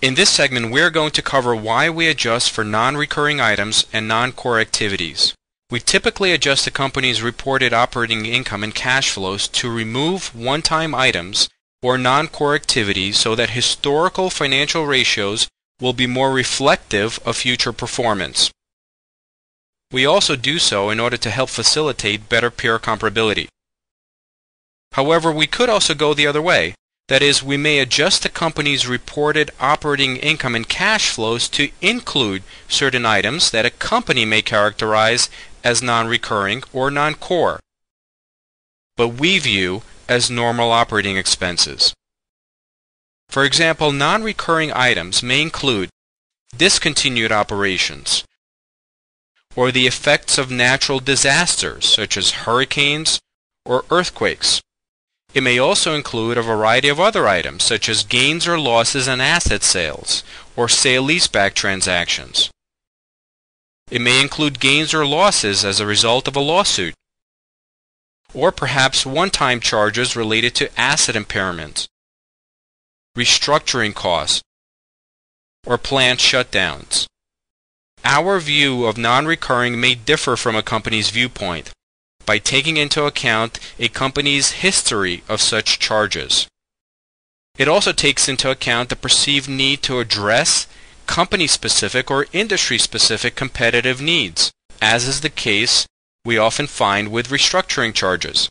In this segment, we're going to cover why we adjust for non-recurring items and non-core activities. We typically adjust the company's reported operating income and cash flows to remove one-time items or non-core activities so that historical financial ratios will be more reflective of future performance. We also do so in order to help facilitate better peer comparability. However, we could also go the other way. That is, we may adjust the company's reported operating income and cash flows to include certain items that a company may characterize as non-recurring or non-core, but we view as normal operating expenses. For example, non-recurring items may include discontinued operations, or the effects of natural disasters such as hurricanes or earthquakes. It may also include a variety of other items such as gains or losses on asset sales or sale-leaseback transactions. It may include gains or losses as a result of a lawsuit, or perhaps one-time charges related to asset impairments, restructuring costs, or plant shutdowns. Our view of non-recurring may differ from a company's viewpoint by taking into account a company's history of such charges. It also takes into account the perceived need to address company-specific or industry-specific competitive needs, as is the case we often find with restructuring charges.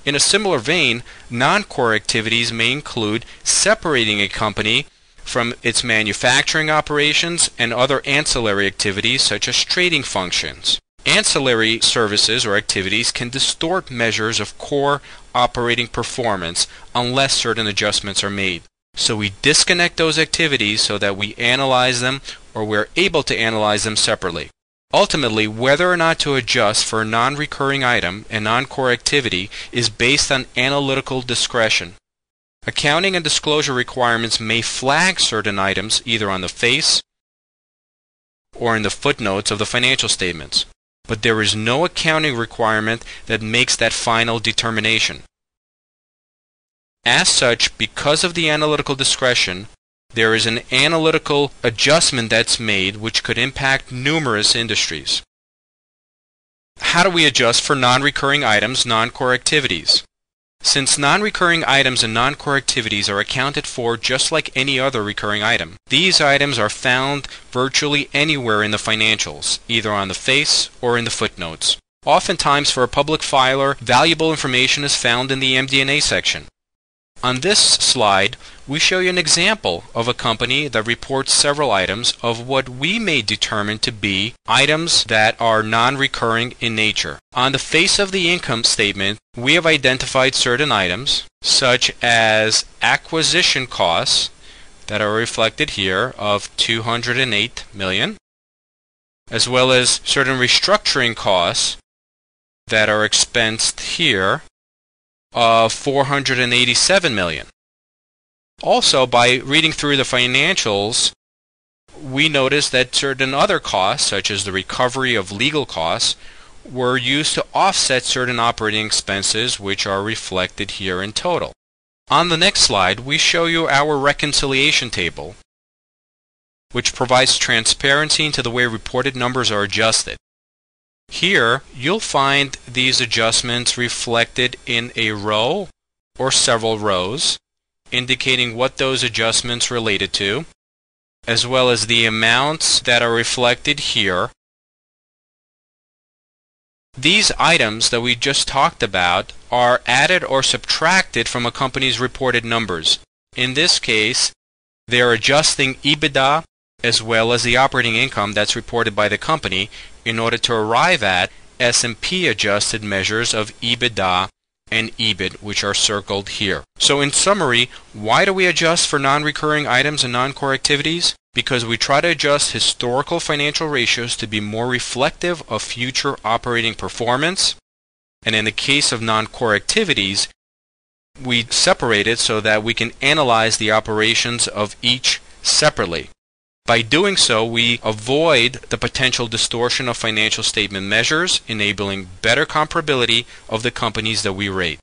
In a similar vein, non-core activities may include separating a company from its manufacturing operations and other ancillary activities such as trading functions. Ancillary services or activities can distort measures of core operating performance unless certain adjustments are made. So we disconnect those activities so that we analyze them, or we're able to analyze them separately. Ultimately, whether or not to adjust for a non-recurring item and non-core activity is based on analytical discretion. Accounting and disclosure requirements may flag certain items either on the face or in the footnotes of the financial statements, but there is no accounting requirement that makes that final determination. As such, because of the analytical discretion, there is an analytical adjustment that's made which could impact numerous industries. How do we adjust for non-recurring items, non-core activities? Since non-recurring items and non-core activities are accounted for just like any other recurring item, these items are found virtually anywhere in the financials, either on the face or in the footnotes. Oftentimes, for a public filer, valuable information is found in the MD&A section. On this slide, we show you an example of a company that reports several items of what we may determine to be items that are non-recurring in nature. On the face of the income statement, we have identified certain items, such as acquisition costs that are reflected here of $208 million, as well as certain restructuring costs that are expensed here of $487 million. Also, by reading through the financials, we noticed that certain other costs, such as the recovery of legal costs, were used to offset certain operating expenses which are reflected here in total. On the next slide, we show you our reconciliation table, which provides transparency into the way reported numbers are adjusted. Here, you'll find these adjustments reflected in a row or several rows, indicating what those adjustments related to, as well as the amounts that are reflected here. These items that we just talked about are added or subtracted from a company's reported numbers. In this case, they are adjusting EBITDA as well as the operating income that's reported by the company in order to arrive at S&P adjusted measures of EBITDA and EBIT, which are circled here. So in summary, why do we adjust for non-recurring items and non-core activities? Because we try to adjust historical financial ratios to be more reflective of future operating performance. And in the case of non-core activities, we separate it so that we can analyze the operations of each separately. By doing so, we avoid the potential distortion of financial statement measures, enabling better comparability of the companies that we rate.